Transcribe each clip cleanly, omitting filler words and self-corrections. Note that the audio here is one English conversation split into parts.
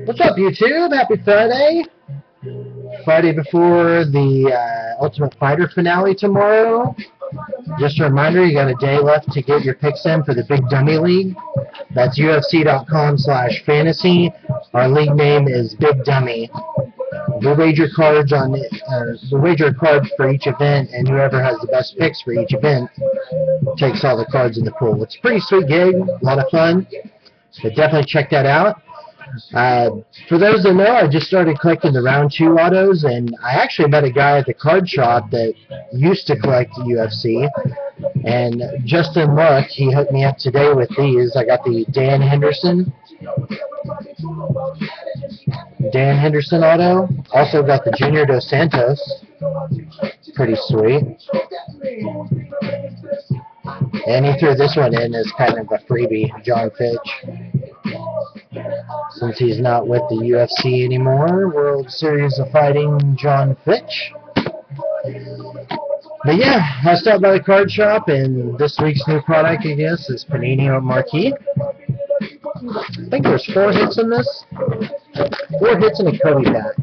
What's up, YouTube? Happy Friday. Friday before the Ultimate Fighter finale tomorrow. Just a reminder, you got a day left to get your picks in for the Big Dummy League. That's UFC.com/fantasy. Our league name is Big Dummy. We'll wager cards on we'll wager a card for each event, and whoever has the best picks for each event takes all the cards in the pool. It's a pretty sweet gig, a lot of fun. So definitely check that out. For those that know, I just started collecting the round 2 autos, and I actually met a guy at the card shop that used to collect UFC, and just in luck, he hooked me up today with these. I got the Dan Henderson auto. Also got the Junior Dos Santos. Pretty sweet. And he threw this one in as kind of a freebie, John Fitch. Since he's not with the UFC anymore, World Series of Fighting John Fitch. But yeah, I stopped by the card shop, and this week's new product, I guess, is Panini or Marquee. I think there's 4 hits in this. 4 hits in a Kobe pack.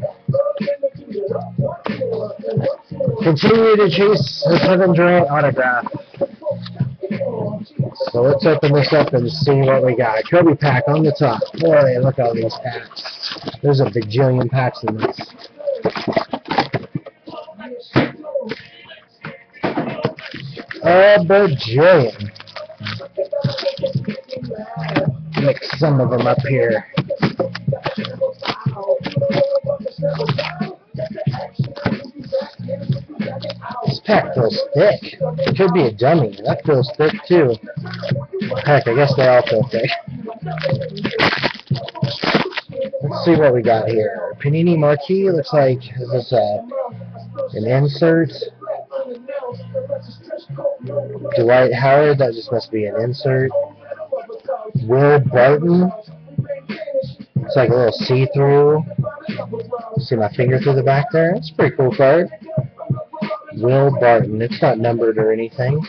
Continue to chase the Kevin Durant autograph. So let's open this up and see what we got. Kobe pack on the top. Boy, look at all these packs. There's a bajillion packs in this. A bajillion. Mix some of them up here. This pack feels thick. It could be a dummy. That feels thick too. Heck, I guess they all feel thick. Let's see what we got here. Panini Marquee looks like this is an insert. Dwight Howard, that just must be an insert. Will Barton. It's like a little see-through. See my finger through the back there? It's a pretty cool card. Will Barton. It's not numbered or anything.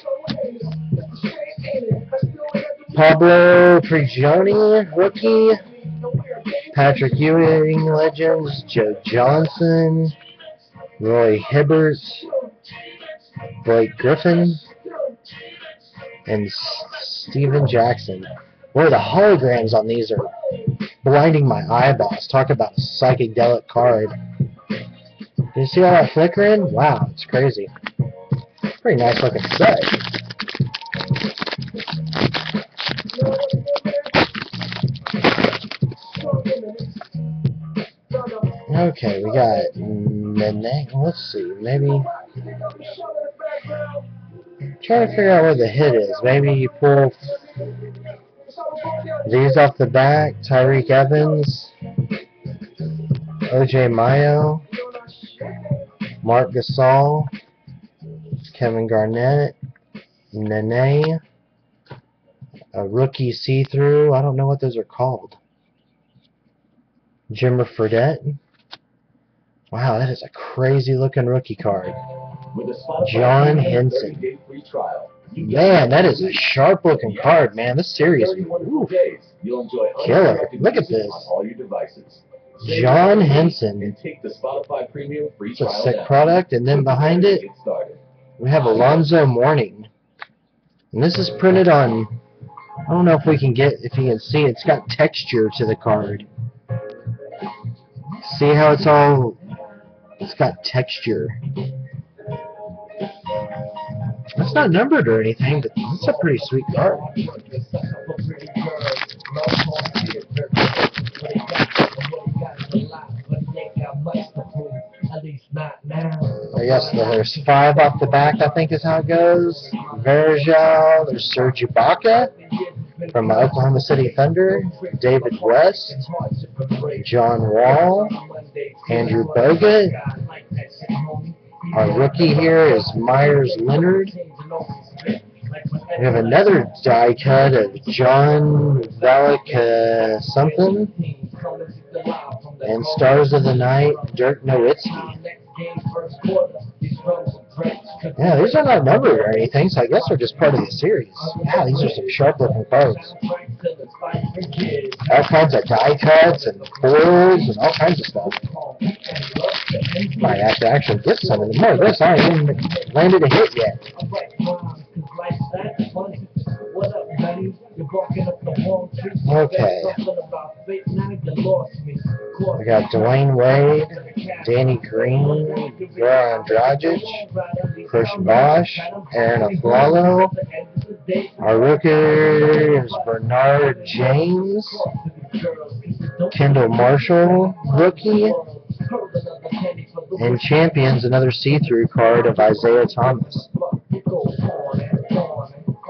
Pablo Prigioni, rookie. Patrick Ewing, legends. Joe Johnson. Roy Hibbert. Blake Griffin. And Steven Jackson. Boy, the holograms on these are blinding my eyeballs. Talk about a psychedelic card. Do you see all that flickering? Wow, it's crazy. Pretty nice looking set. Okay, we got Nene. Let's see, maybe. I'm trying to figure out where the hit is. Maybe you pull these off the back. Tyreek Evans, OJ Mayo, Mark Gasol, Kevin Garnett, Nene, a rookie see-through. I don't know what those are called. Jimmer Fredette. Wow, that is a crazy-looking rookie card. John Henson. Man, that is a sharp-looking card, man. This series, ooh, killer. Look at this. John Henson. It's a sick product, and then behind it, we have Alonzo Mourning. And this is printed on, I don't know if we can get, if you can see, it's got texture to the card. See how it's all, it's got texture. It's not numbered or anything, but it's a pretty sweet card. I guess there's 5 off the back, I think is how it goes. Verjao, there's Serge Ibaka from Oklahoma City Thunder, David West, John Wall, Andrew Bogut. Our rookie here is Myers Leonard. We have another die cut of John Valek something. And Stars of the Night, Dirk Nowitzki. Yeah, these are not numbered or anything, so I guess they're just part of the series. Yeah, these are some sharp-looking cards. All kinds of die cuts and foils and all kinds of stuff. Might have to actually get some of them. More of this, I haven't even landed a hit yet. Okay. We got Dwayne Wade, Danny Green, Goran Dragic, Chris Bosh, Aaron Aflalo. Our rookie is Bernard James, Kendall Marshall, rookie. And Champions, another see-through card of Isaiah Thomas.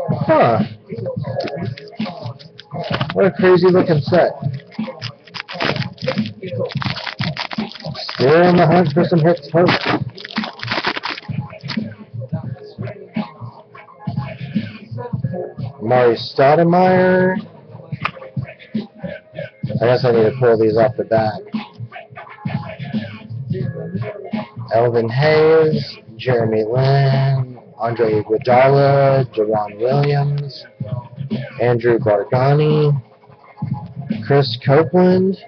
Huh. What a crazy looking set. Still on the hunt for some hits, folks. Mari Stoudemire. I guess I need to pull these off the back. Elvin Hayes, Jeremy Lin, Andre Iguodala, Deron Williams, Andrew Bargani, Chris Copeland,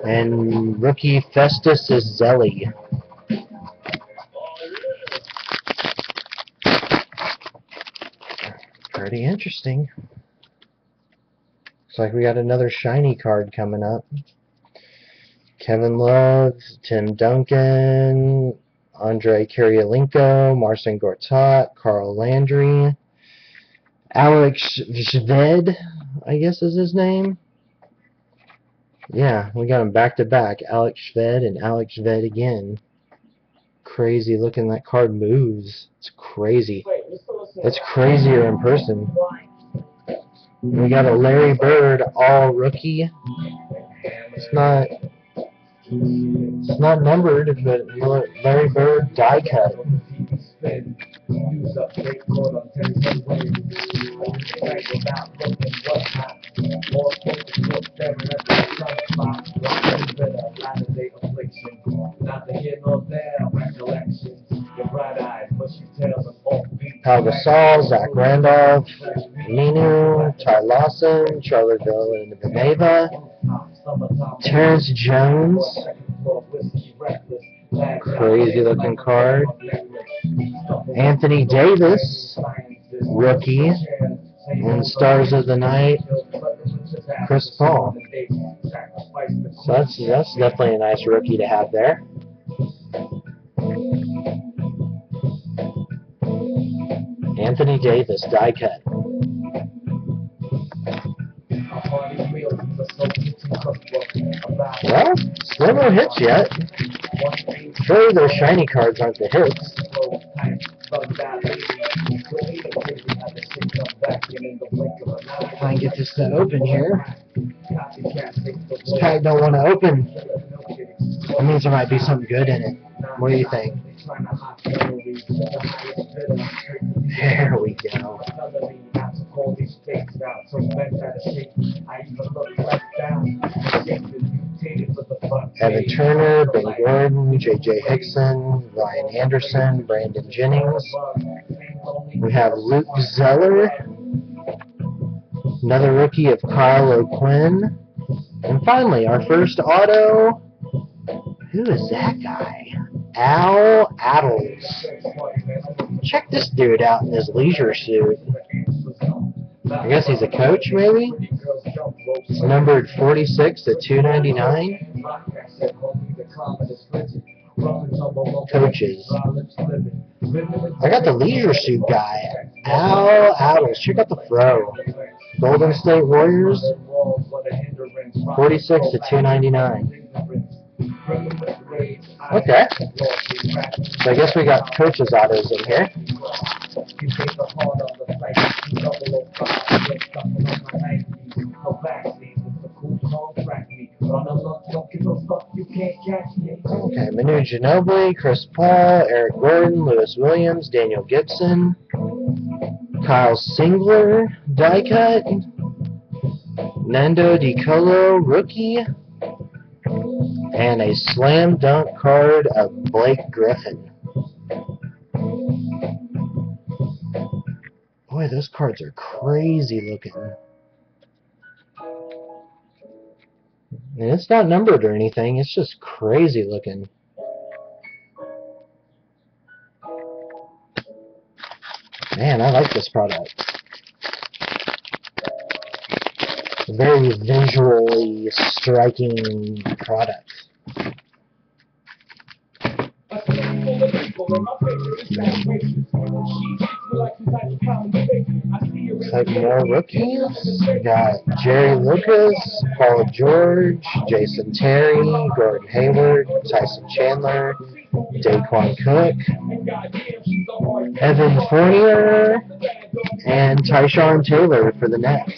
and rookie Festus Zelli. Pretty interesting. Looks like we got another shiny card coming up. Kevin Love, Tim Duncan, Andrei Kirilenko, Marcin Gortat, Carl Landry, Alex Shved, I guess is his name. Yeah, we got him back to back. Alex Shved and Alex Shved again. Crazy looking. That card moves. It's crazy. It's crazier in person. We got a Larry Bird all rookie. It's not numbered, but Larry Bird die cut. Pau Gasol, Zach Randolph, Ninu, Ty Lawson, Charlie Villanueva, Terrence Jones, crazy looking card. Anthony Davis, rookie, and Stars of the Night, Chris Paul. So that's definitely a nice rookie to have there. Anthony Davis, die cut. Well, still no hits yet. Surely those shiny cards aren't the hits. Try and get this set open here. This pack don't want to open. That means there might be something good in it. What do you think? There we go. Evan Turner, Ben Gordon, J.J. Hickson, Ryan Anderson, Brandon Jennings. We have Luke Zeller. Another rookie of Kyle O'Quinn. And finally, our first auto. Who is that guy? Al Adels. Check this dude out in his leisure suit. I guess he's a coach, maybe? It's numbered 46 to 299. Coaches. I got the leisure suit guy. Al Adels. Check out the fro. Golden State Warriors. 46 to 299. Okay. So I guess we got coaches' autos in here. Okay, Manu Ginobili, Chris Paul, Eric Gordon, Lewis Williams, Daniel Gibson, Kyle Singler, die cut, Nando DiColo, rookie, and a slam dunk card of Blake Griffin. Boy, those cards are crazy looking. And it's not numbered or anything, it's just crazy looking. Man, I like this product. Very visually striking product. Looks like more rookies. We got Jerry Lucas, Paul George, Jason Terry, Gordon Hayward, Tyson Chandler, Daquan Cook, Evan Fournier, and Tyshawn Taylor for the Nets.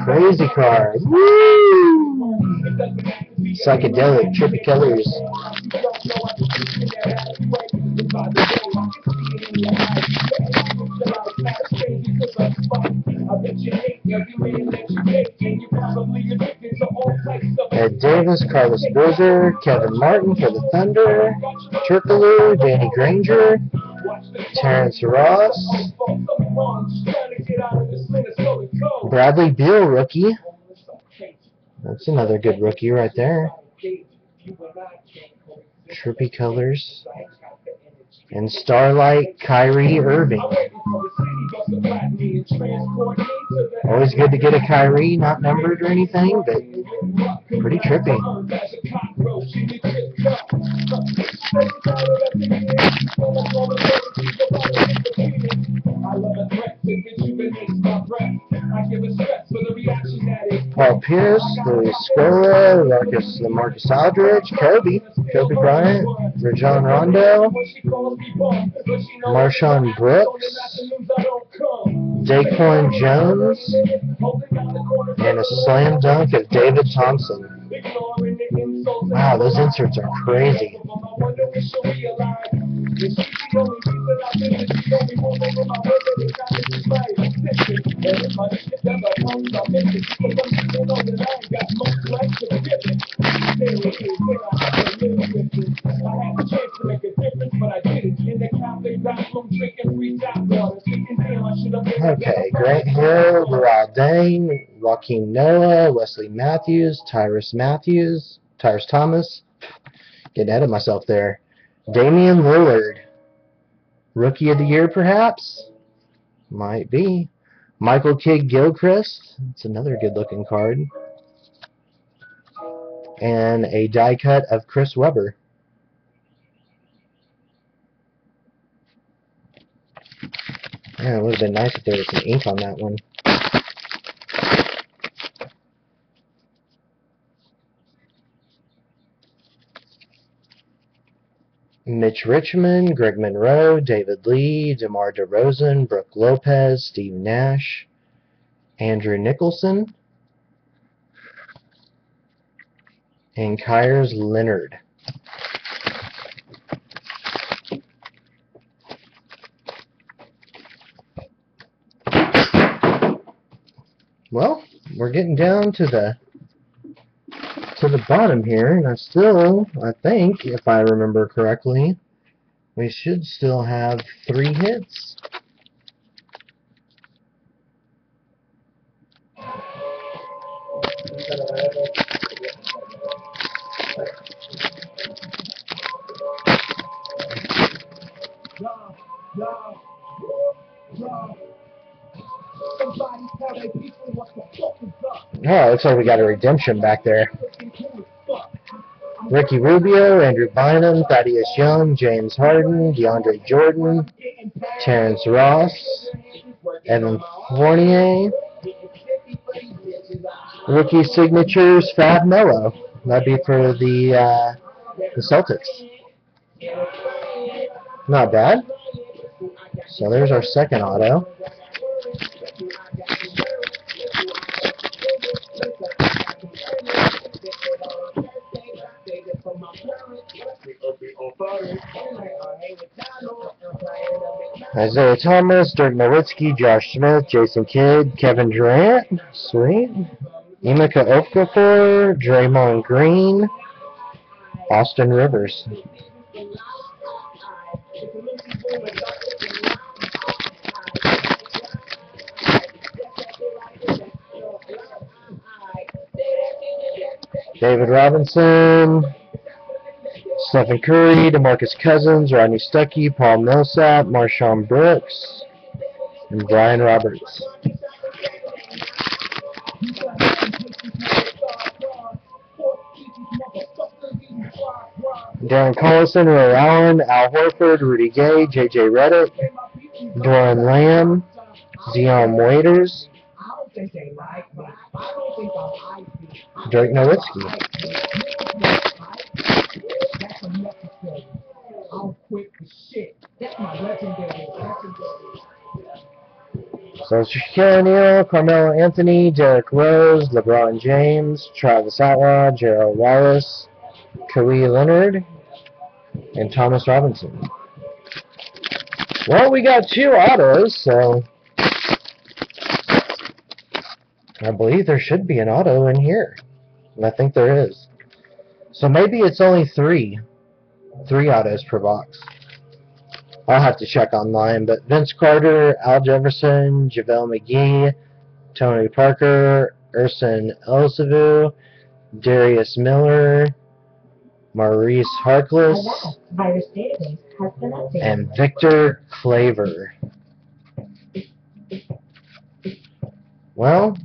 Crazy card. Woo! Psychedelic, trippy colors. Ed Davis, Carlos Boozer, Kevin Martin for the Thunder, Turkaloo, Danny Granger, Terrence Ross, Bradley Beal rookie. That's another good rookie right there. Trippy colors. And Starlight, Kyrie Irving. Always good to get a Kyrie, not numbered or anything, but pretty trippy. Paul Pierce, Luis Scola, Marcus Aldridge, Kobe Bryant, Rajon Rondo, Marshawn Brooks, Daquan Jones, and a slam dunk of David Thompson. Wow, those inserts are crazy. Okay, Grant Hill, Luol Deng, Joaquin Noah, Wesley Matthews, Tyrus Thomas, getting ahead of myself there, Damian Lillard, Rookie of the Year perhaps? Might be. Michael Kidd-Gilchrist, that's another good looking card. And a die cut of Chris Webber. Yeah, it would have been nice if there was some ink on that one. Mitch Richmond, Greg Monroe, David Lee, DeMar DeRozan, Brooke Lopez, Steve Nash, Andrew Nicholson, and Kyers Leonard. Well, we're getting down to the bottom here, and I think, if I remember correctly, we should still have 3 hits. Oh, looks like we got a redemption back there. Ricky Rubio, Andrew Bynum, Thaddeus Young, James Harden, DeAndre Jordan, Terrence Ross, Evan Fournier. Rookie signatures, Fab Melo. That'd be for the Celtics. Not bad. So there's our second auto. Isaiah Thomas, Dirk Nowitzki, Josh Smith, Jason Kidd, Kevin Durant, sweet. Emeka Okafor, Draymond Green, Austin Rivers. David Robinson, Stephen Curry, DeMarcus Cousins, Rodney Stuckey, Paul Millsap, Marshawn Brooks, and Brian Roberts. Darren Collison, Ray Allen, Al Horford, Rudy Gay, J.J. Redick, Doran Lamb, Zion Waiters, Dirk Nowitzki. So it's Shaquille O'Neal, Carmelo Anthony, Derrick Rose, LeBron James, Travis Outlaw, Gerald Wallace, Kawhi Leonard, and Thomas Robinson. Well, we got 2 autos, so I believe there should be an auto in here. And I think there is. So maybe it's only 3 autos per box. I'll have to check online, but Vince Carter, Al Jefferson, JaVale McGee, Tony Parker, Ersan Elsevier, Darius Miller, Maurice Harkless, and Victor Claver. Well,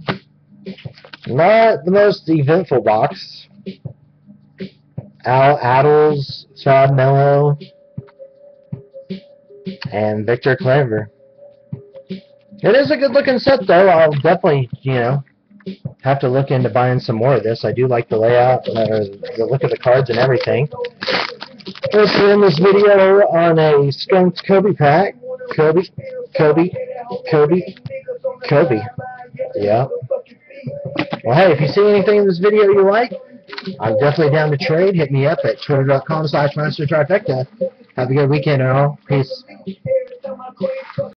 not the most eventful box. Al Adels, Todd Mello, and Victor Claver. It is a good looking set though. I'll definitely, have to look into buying some more of this. I do like the layout, the look of the cards and everything. Let's end this video on a Skunked Kobe pack. Kobe. Yeah. Well, hey, if you see anything in this video you like, I'm definitely down to trade. Hit me up at twitter.com/mastertrifecta. Have a good weekend, all. Peace.